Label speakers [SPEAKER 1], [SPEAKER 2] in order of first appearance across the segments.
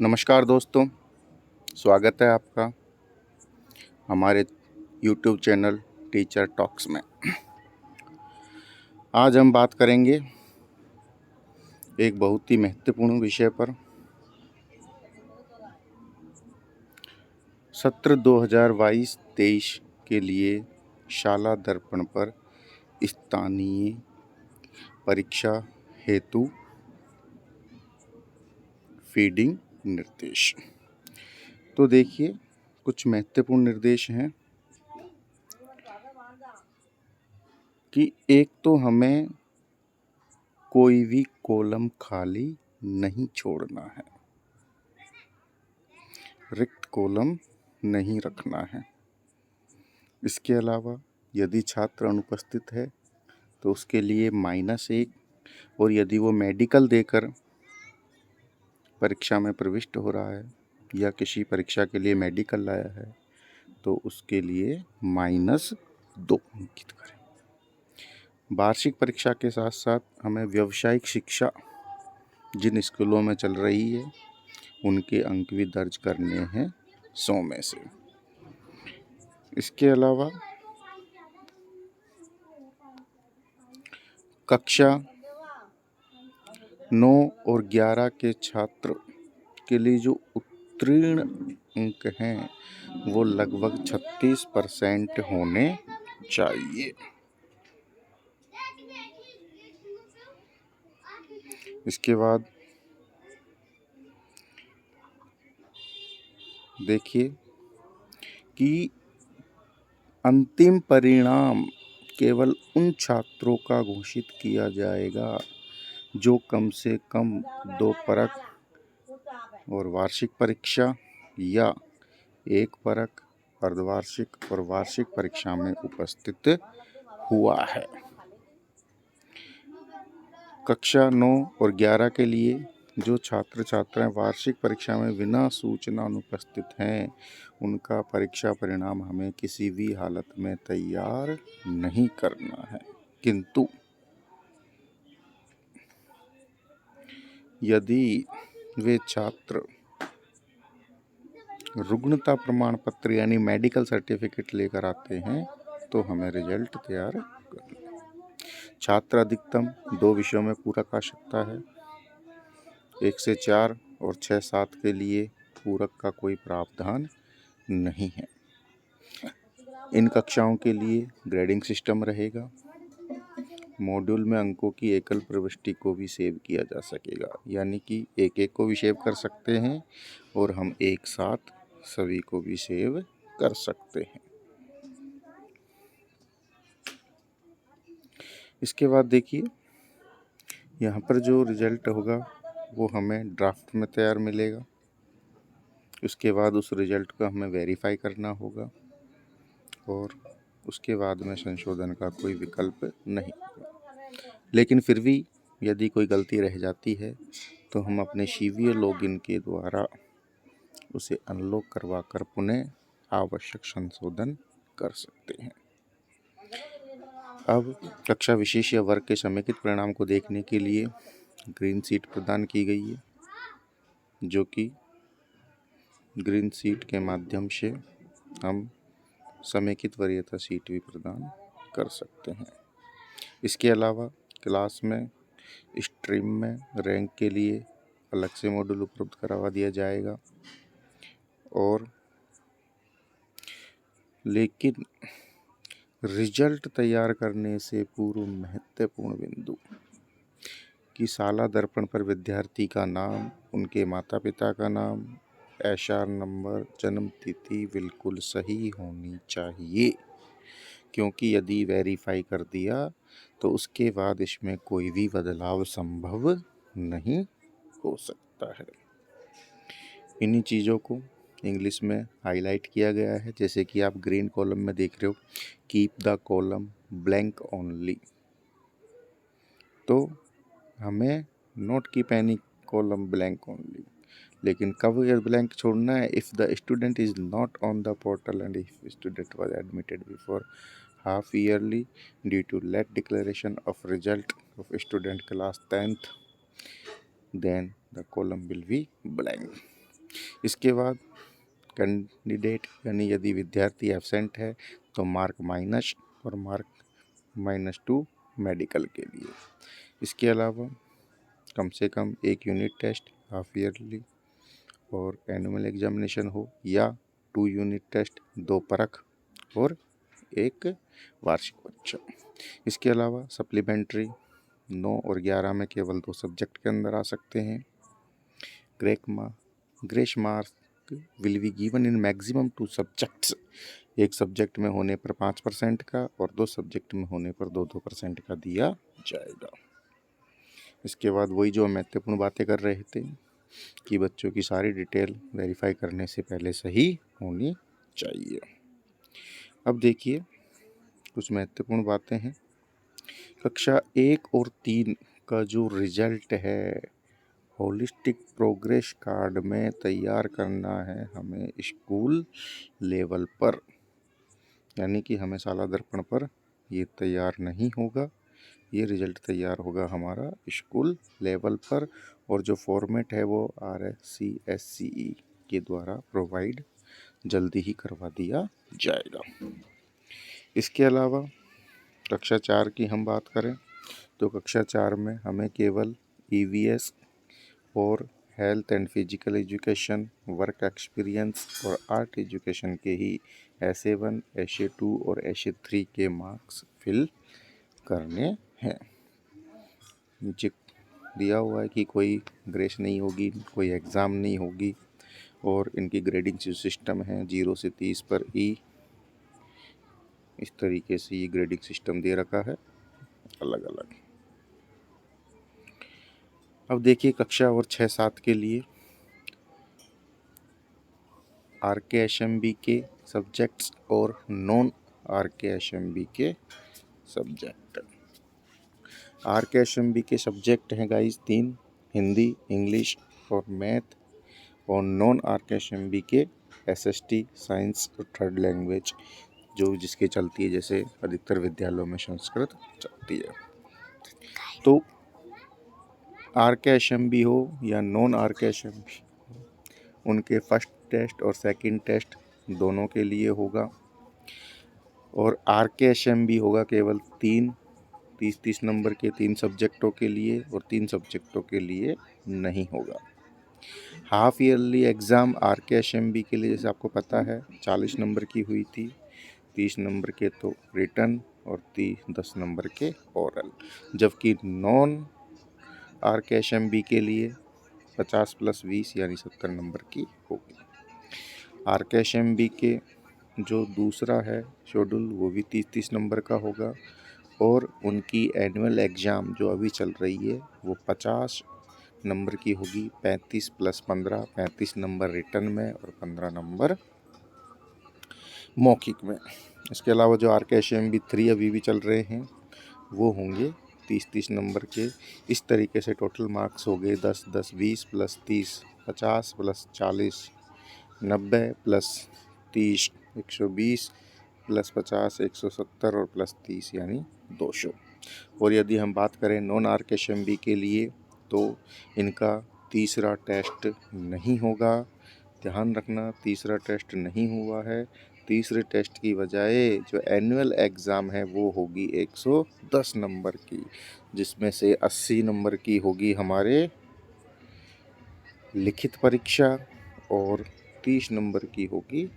[SPEAKER 1] नमस्कार दोस्तों, स्वागत है आपका हमारे YouTube चैनल टीचर टॉक्स में। आज हम बात करेंगे एक बहुत ही महत्वपूर्ण विषय पर। सत्र 2022-23 के लिए शाला दर्पण पर स्थानीय परीक्षा हेतु फीडिंग निर्देश। तो देखिए, कुछ महत्वपूर्ण निर्देश हैं कि एक तो हमें कोई भी कॉलम खाली नहीं छोड़ना है, रिक्त कॉलम नहीं रखना है। इसके अलावा यदि छात्र अनुपस्थित है तो उसके लिए -1, और यदि वो मेडिकल देकर परीक्षा में प्रविष्ट हो रहा है या किसी परीक्षा के लिए मेडिकल लाया है तो उसके लिए -2 अंकित करें। वार्षिक परीक्षा के साथ साथ हमें व्यावसायिक शिक्षा जिन स्कूलों में चल रही है उनके अंक भी दर्ज करने हैं 100 में से। इसके अलावा कक्षा 9 और 11 के छात्र के लिए जो उत्तीर्ण अंक हैं वो लगभग 36% होने चाहिए। इसके बाद देखिए कि अंतिम परिणाम केवल उन छात्रों का घोषित किया जाएगा जो कम से कम 2 परक और वार्षिक परीक्षा या 1 परक, अर्धवार्षिक और वार्षिक परीक्षा में उपस्थित हुआ है। कक्षा 9 और 11 के लिए जो छात्र छात्राएं वार्षिक परीक्षा में बिना सूचना अनुपस्थित हैं उनका परीक्षा परिणाम हमें किसी भी हालत में तैयार नहीं करना है, किंतु यदि वे छात्र रुग्णता प्रमाण पत्र यानी मेडिकल सर्टिफिकेट लेकर आते हैं तो हमें रिजल्ट तैयार करना है। छात्र अधिकतम 2 विषयों में पूरक आ सकता है, 1 से 4 और 6-7 के लिए पूरक का कोई प्रावधान नहीं है। इन कक्षाओं के लिए ग्रेडिंग सिस्टम रहेगा। मॉड्यूल में अंकों की एकल प्रविष्टि को भी सेव किया जा सकेगा, यानी कि एक को भी सेव कर सकते हैं और हम एक साथ सभी को भी सेव कर सकते हैं। इसके बाद देखिए, यहाँ पर जो रिजल्ट होगा वो हमें ड्राफ्ट में तैयार मिलेगा। उसके बाद उस रिजल्ट को हमें वेरीफाई करना होगा और उसके बाद में संशोधन का कोई विकल्प नहीं होगा। लेकिन फिर भी यदि कोई गलती रह जाती है तो हम अपने CVA लॉगिन के द्वारा उसे अनलॉक करवा कर पुनः आवश्यक संशोधन कर सकते हैं। अब कक्षा विशेष या वर्ग के समेकित परिणाम को देखने के लिए ग्रीन सीट प्रदान की गई है, जो कि ग्रीन सीट के माध्यम से हम समेकित वरीयता सीट भी प्रदान कर सकते हैं। इसके अलावा क्लास में स्ट्रीम में रैंक के लिए अलग से मॉड्यूल उपलब्ध करवा दिया जाएगा। और लेकिन रिजल्ट तैयार करने से पूर्व महत्वपूर्ण बिंदु कि शाला दर्पण पर विद्यार्थी का नाम, उनके माता पिता का नाम, SR नंबर, जन्म तिथि बिल्कुल सही होनी चाहिए, क्योंकि यदि वेरीफाई कर दिया तो उसके बाद इसमें कोई भी बदलाव संभव नहीं हो सकता है। इन्हीं चीज़ों को इंग्लिश में हाईलाइट किया गया है, जैसे कि आप ग्रीन कॉलम में देख रहे हो, keep the column blank only. तो हमें note keep any column blank only, लेकिन कब यह ब्लैंक छोड़ना है? If the student is not on the portal and if student was admitted before half yearly due to late declaration of result of student class 10th, then the column will be blank. इसके बाद candidate यानी यदि विद्यार्थी absent है तो mark minus और mark -2 medical के लिए। इसके अलावा कम से कम एक यूनिट टेस्ट हाफ ईयरली और एनुअल एग्जामिनेशन हो, या 2 यूनिट टेस्ट, 2 परख और 1 वार्षिक परीक्षा। इसके अलावा सप्लीमेंट्री 9 और 11 में केवल 2 सब्जेक्ट के अंदर आ सकते हैं। Grace mark will be given in maximum 2 subjects. एक सब्जेक्ट में होने पर 5% का और 2 सब्जेक्ट में होने पर 2% का दिया जाएगा। इसके बाद वही जो महत्वपूर्ण बातें कर रहे थे कि बच्चों की सारी डिटेल वेरीफाई करने से पहले सही होनी चाहिए। अब देखिए कुछ महत्वपूर्ण बातें हैं। कक्षा 1 और 3 का जो रिजल्ट है होलिस्टिक प्रोग्रेस कार्ड में तैयार करना है हमें स्कूल लेवल पर, यानी कि हमें साला दर्पण पर ये तैयार नहीं होगा। ये रिजल्ट तैयार होगा हमारा स्कूल लेवल पर, और जो फॉर्मेट है वो RSCSCE के द्वारा प्रोवाइड जल्दी ही करवा दिया जाएगा। इसके अलावा कक्षा 4 की हम बात करें तो कक्षा 4 में हमें केवल EVS और health and physical education, work experience और आर्ट एजुकेशन के ही SA1, SA2 और SA3 के मार्क्स फिल करने हैं। नीचे दिया हुआ है कि कोई ग्रेस नहीं होगी, कोई एग्ज़ाम नहीं होगी, और इनकी ग्रेडिंग जो सिस्टम है 0 से 30 पर E, इस तरीके से ये ग्रेडिंग सिस्टम दे रखा है अलग अलग। अब देखिए कक्षा और 6-7 के लिए RKSMB के सब्जेक्ट्स और नॉन RKSMB के सब्जेक्ट। RKSMB के सब्जेक्ट हैं गाइस 3, हिंदी, इंग्लिश और मैथ, और नॉन RKSMB के SST, साइंस और थर्ड लैंग्वेज, जो जिसके चलती है, जैसे अधिकतर विद्यालयों में संस्कृत चलती है। तो RKSMB हो या नॉन RKSMB, उनके फर्स्ट टेस्ट और सेकंड टेस्ट दोनों के लिए होगा, और RKSMB होगा केवल 30 नंबर के 3 सब्जेक्टों के लिए, और 3 सब्जेक्टों के लिए नहीं होगा। हाफ ईयरली एग्ज़ाम RKSMB के लिए जैसे आपको पता है 40 नंबर की हुई थी, 30 नंबर के तो रिटन और 10 नंबर के ओरल, जबकि नॉन RKSMB के लिए 50 + 20 यानी 70 नंबर की होगी। RKSMB के जो दूसरा है शेड्यूल वो भी 30 नंबर का होगा, और उनकी एनुअल एग्ज़ाम जो अभी चल रही है वो 50 नंबर की होगी, 35 + 15, 35 नंबर रिटन में और 15 नंबर मौखिक में। इसके अलावा जो RKSMB 3 अभी भी चल रहे हैं वो होंगे 30 नंबर के। इस तरीके से टोटल मार्क्स हो गए 10, 10, 20 + 30, 50 + 40, 90 + 30, 120 + 50, 170 और +30 यानी 200। और यदि हम बात करें नॉन RKSMB के लिए तो इनका तीसरा टेस्ट नहीं होगा। ध्यान रखना, तीसरा टेस्ट नहीं हुआ है। तीसरे टेस्ट की बजाय जो एनुअल एग्ज़ाम है वो होगी 110 नंबर की, जिसमें से 80 नंबर की होगी हमारे लिखित परीक्षा और 30 नंबर की होगी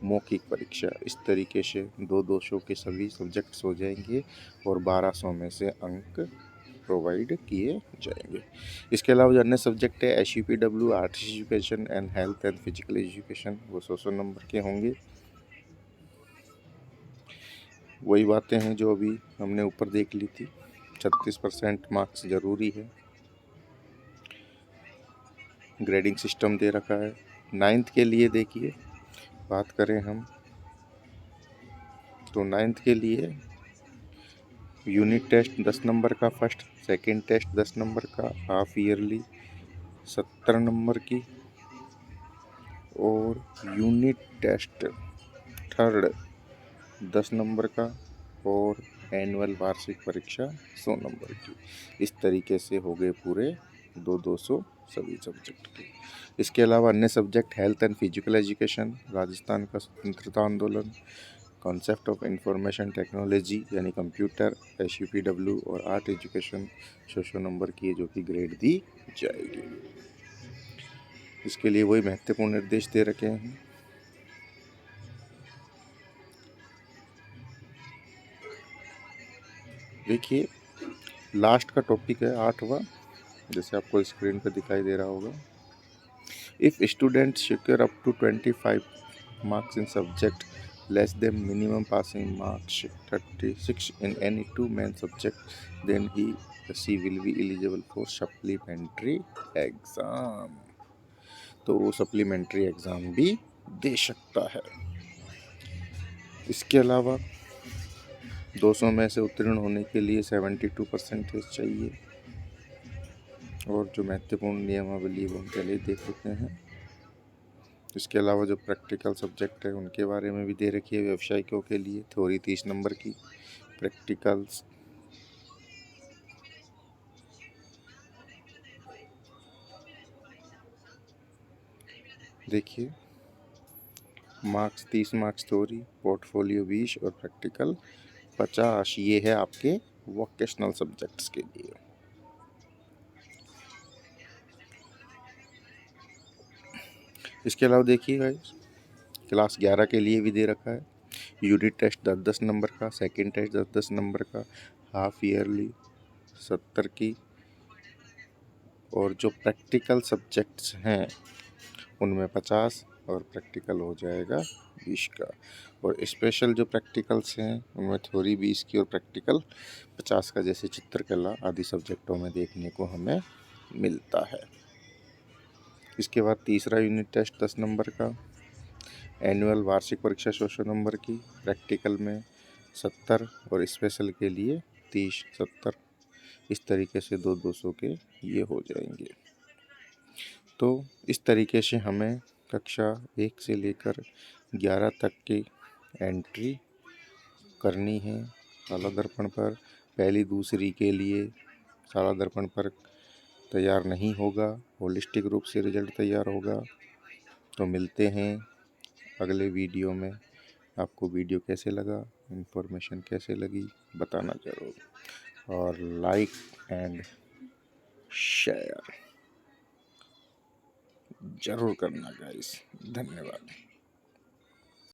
[SPEAKER 1] मौखिक परीक्षा। इस तरीके से 200 के सभी सब्जेक्ट्स हो जाएंगे और 1200 में से अंक प्रोवाइड किए जाएंगे। इसके अलावा जो अन्य सब्जेक्ट है HUPW, art education and health and physical education, वो 100 नंबर के होंगे। वही बातें हैं जो अभी हमने ऊपर देख ली थी, 36% मार्क्स ज़रूरी है। ग्रेडिंग सिस्टम दे रखा है। 9th के लिए देखिए बात करें हम तो 9th के लिए यूनिट टेस्ट 10 नंबर का फर्स्ट, सेकंड टेस्ट 10 नंबर का, हाफ ईयरली 70 नंबर की, और यूनिट टेस्ट थर्ड 10 नंबर का, और एनुअल वार्षिक परीक्षा 100 नंबर की। इस तरीके से हो गए पूरे 200 सभी सब्जेक्ट के। इसके अलावा अन्य subject health and physical education, Rajasthan का स्वतंत्रता आंदोलन, कॉन्सेप्ट ऑफ इंफॉर्मेशन टेक्नोलॉजी यानी कंप्यूटर, SUPW और आर्ट एजुकेशन 100 नंबर की है, जो कि ग्रेड दी जाएगी। इसके लिए वही महत्वपूर्ण निर्देश दे रखे हैं। देखिए लास्ट का टॉपिक है 8वां, जैसे आपको स्क्रीन पर दिखाई दे रहा होगा। If student secure up to 25 marks in subject less than minimum passing marks 36 in any two main subject, then she will be eligible for supplementary exam। तो वो सप्लीमेंट्री एग्ज़ाम भी दे सकता है। इसके अलावा 200 में से उत्तीर्ण होने के लिए 72% चाहिए। और जो महत्वपूर्ण नियमावली वो हम पहले ही देख चुके हैं। इसके अलावा जो प्रैक्टिकल सब्जेक्ट है उनके बारे में भी दे रखी है। व्यावसायिकों के लिए थ्योरी 30 नंबर की, प्रैक्टिकल्स देखिए मार्क्स 30 मार्क्स थ्योरी, पोर्टफोलियो 20 और प्रैक्टिकल 50। ये है आपके वोकेशनल सब्जेक्ट्स के लिए। इसके अलावा देखिए गाइस क्लास 11 के लिए भी दे रखा है। यूनिट टेस्ट 10-10 नंबर का, सेकंड टेस्ट 10-10 नंबर का, हाफ ईयरली 70 की, और जो प्रैक्टिकल सब्जेक्ट्स हैं उनमें 50 और प्रैक्टिकल हो जाएगा 20 का। और स्पेशल जो प्रैक्टिकल्स हैं उनमें थ्योरी 20 की और प्रैक्टिकल 50 का, जैसे चित्रकला आदि सब्जेक्टों में देखने को हमें मिलता है। इसके बाद तीसरा यूनिट टेस्ट 10 नंबर का, एनुअल वार्षिक परीक्षा 100 नंबर की, प्रैक्टिकल में 70 और स्पेशल के लिए 30-70, इस तरीके से 200 के ये हो जाएंगे। तो इस तरीके से हमें कक्षा 1 से लेकर 11 तक की एंट्री करनी है साला दर्पण पर। पहली दूसरी के लिए साला दर्पण पर तैयार नहीं होगा, होलिस्टिक रूप से रिजल्ट तैयार होगा। तो मिलते हैं अगले वीडियो में। आपको वीडियो कैसे लगा, इन्फॉर्मेशन कैसे लगी बताना ज़रूर, और लाइक एंड शेयर ज़रूर करना गाइस। धन्यवाद।